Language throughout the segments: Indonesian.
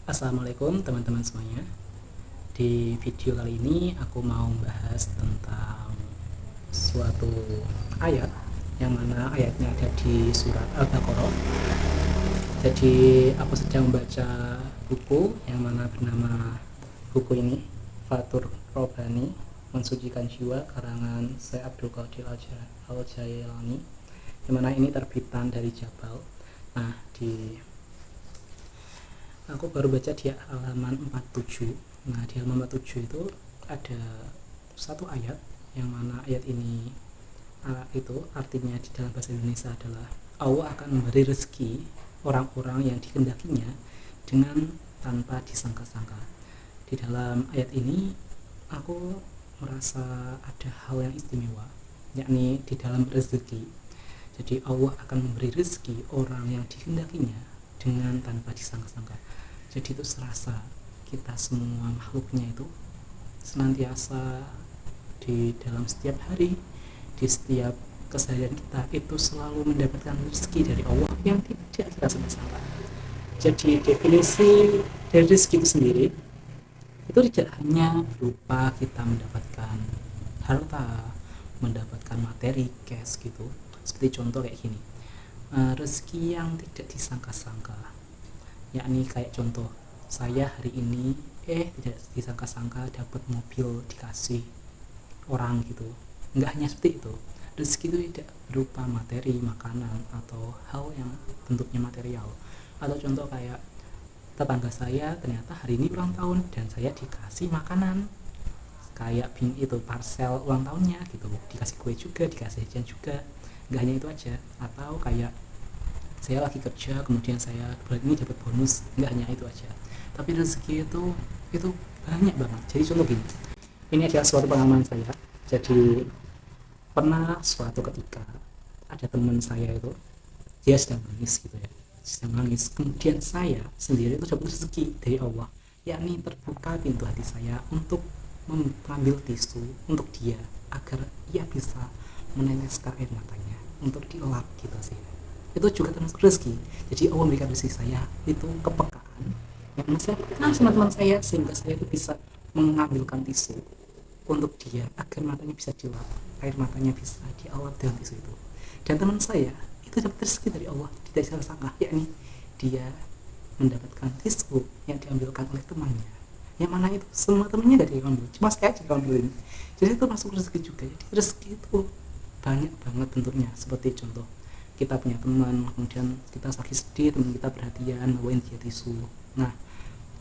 Assalamualaikum teman-teman semuanya. Di video kali ini aku mau membahas tentang suatu ayat yang mana ayatnya ada di surat Al-Baqarah. Jadi aku sedang membaca buku yang mana bernama buku ini Fathur Rabbani Mensucikan Jiwa karangan Syekh Abdul Qadir Al-Jailani, yang mana ini terbitan dari Jabal. Nah, aku baru baca di halaman 47. Nah, di halaman 47 itu ada satu ayat yang mana ayat ini itu artinya di dalam bahasa Indonesia adalah Allah akan memberi rezeki orang-orang yang dikehendakinya dengan tanpa disangka-sangka. Di dalam ayat ini aku merasa ada hal yang istimewa, yakni di dalam rezeki. Jadi Allah akan memberi rezeki orang yang dikehendakinya dengan tanpa disangka-sangka. Jadi itu serasa kita semua makhluknya itu senantiasa di dalam setiap hari, di setiap keseharian kita itu selalu mendapatkan rezeki dari Allah yang tidak kita sangka. Jadi definisi dari rezeki itu sendiri itu tidak hanya berupa kita mendapatkan harta, mendapatkan materi, cash gitu. Seperti contoh kayak gini, rezeki yang tidak disangka-sangka, yakni kayak contoh saya hari ini tidak disangka-sangka dapat mobil dikasih orang gitu. Nggak hanya seperti itu, rezeki itu tidak berupa materi, makanan, atau hal yang bentuknya material. Atau contoh kayak tetangga saya ternyata hari ini ulang tahun dan saya dikasih makanan kayak itu parcel ulang tahunnya gitu, dikasih kue juga, dikasih jajan juga. Nggak hanya itu aja, atau kayak saya lagi kerja kemudian saya bulan ini dapat bonus. Nggak hanya itu aja, tapi rezeki itu banyak banget. Jadi contoh gini, ini adalah suatu pengalaman saya. Jadi pernah suatu ketika ada teman saya itu, dia sedang nangis gitu ya, sedang nangis, kemudian saya sendiri itu dapat rezeki dari Allah, yakni terbuka pintu hati saya untuk mengambil tisu untuk dia agar ia bisa meneteskan air matanya untuk dilap gitu sih. Itu juga termasuk rezeki. Jadi Allah memberikan rezeki saya itu kepekaan yang saya kenal sama teman saya, sehingga saya itu bisa mengambilkan tisu untuk dia agar matanya bisa dilap, air matanya bisa dialap dengan tisu itu. Dan teman saya itu dapat rezeki dari Allah tidak disangka, yakni dia mendapatkan tisu yang diambilkan oleh temannya, yang mana itu semua temannya gak diambil, cuma saya aja diambilin. Jadi itu masuk rezeki juga. Jadi rezeki itu banyak banget bentuknya. Seperti contoh, kita punya teman, kemudian kita lagi sedih, teman kita perhatian bawain dia tisu. Nah,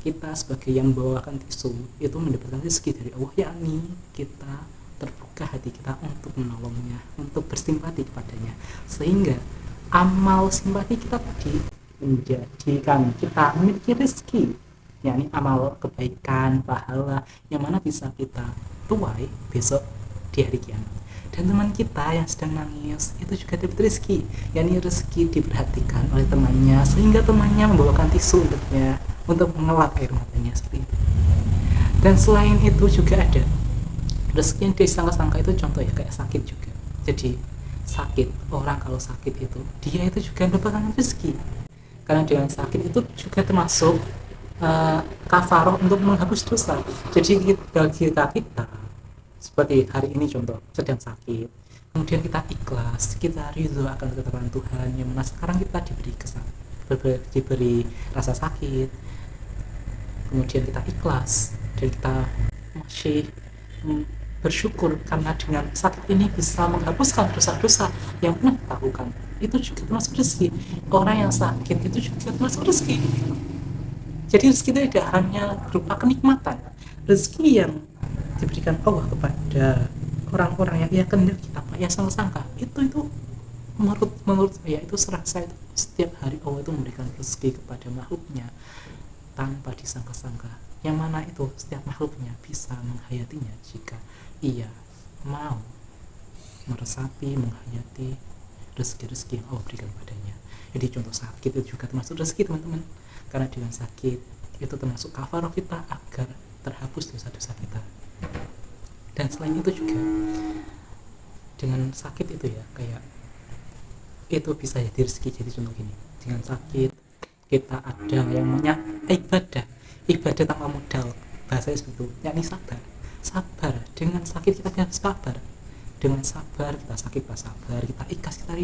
kita sebagai yang membawakan tisu itu mendapatkan rezeki dari Allah, yakni kita terbuka hati kita untuk menolongnya, untuk bersimpati kepadanya, sehingga amal simpati kita tadi menjadikan kita memiliki rezeki, yakni amal kebaikan, pahala yang mana bisa kita tuai besok di hari kiamat. Dan teman kita yang sedang nangis itu juga dapat rezeki, yakni rezeki diperhatikan oleh temannya, sehingga temannya membawakan tisu untuknya untuk mengelap air matanya seperti itu. Dan selain itu juga ada rezeki yang disangka-sangka itu, contoh ya kayak sakit juga. Jadi sakit, orang kalau sakit itu dia itu juga mendapatkan rezeki, karena dengan sakit itu juga termasuk kafaroh untuk menghapus dosa. Jadi bagi kita seperti hari ini contoh sedang sakit, kemudian kita ikhlas, kita ridho akan ketetapan Tuhan, yang mana sekarang kita diberi rasa sakit, kemudian kita ikhlas dan kita masih bersyukur karena dengan sakit ini bisa menghapuskan dosa-dosa yang pernah kita lakukan. Itu juga termasuk rezeki. Orang yang sakit itu juga termasuk rezeki. Jadi rezeki itu tidak hanya berupa kenikmatan, rezeki yang diberikan Allah kepada orang-orang yang ia kehendaki tanpa ia sangka-sangka, itu menurut saya itu serasa itu setiap hari Allah itu memberikan rezeki kepada makhluknya tanpa disangka-sangka, yang mana itu setiap makhluknya bisa menghayatinya jika ia mau meresapi, menghayati rezeki-rezeki yang Allah berikan padanya. Jadi contoh sakit itu juga termasuk rezeki teman-teman, karena dengan sakit itu termasuk kafaroh kita agar terhapus dosa-dosa kita. Dan selain itu juga dengan sakit itu ya, kayak itu bisa jadi rezeki. Jadi contoh gini, dengan sakit kita ada yang namanya ibadah, ibadah tanpa modal, bahasanya seperti itu, yakni sabar. Sabar, dengan sakit kita bisa sabar, dengan sabar kita sakit kita sabar, kita ikhlas kita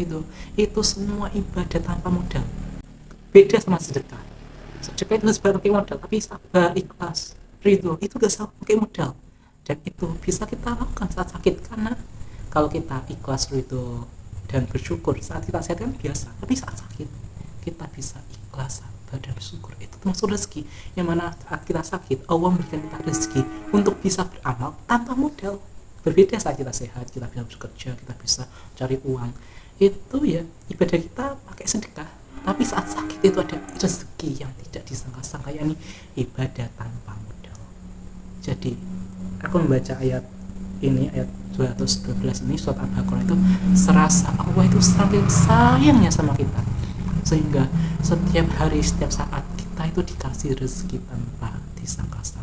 itu semua ibadah tanpa modal. Beda sama sedekah. Sedekah itu sebenarnya pakai modal, tapi sabar, ikhlas, ridho itu gak usah pakai modal, dan itu bisa kita lakukan saat sakit. Karena kalau kita ikhlas, ridho, dan bersyukur saat kita sehat kan biasa, tapi saat sakit kita bisa ikhlas, sabar, dan bersyukur, itu termasuk rezeki. Yang mana saat kita sakit Allah memberikan kita rezeki untuk bisa beramal tanpa modal. Berbeda saat kita sehat, kita bisa bekerja, kita bisa cari uang, itu ya ibadah kita pakai sedekah. Tapi saat sakit itu ada rezeki yang tidak disangka-sangka, yakni ibadah tanpa modal. Jadi aku membaca ayat ini, ayat 212 ini, surat Al-Baqarah itu, serasa Allah itu saking sayangnya sama kita, sehingga setiap hari, setiap saat kita itu dikasih rezeki tanpa disangka-sangka.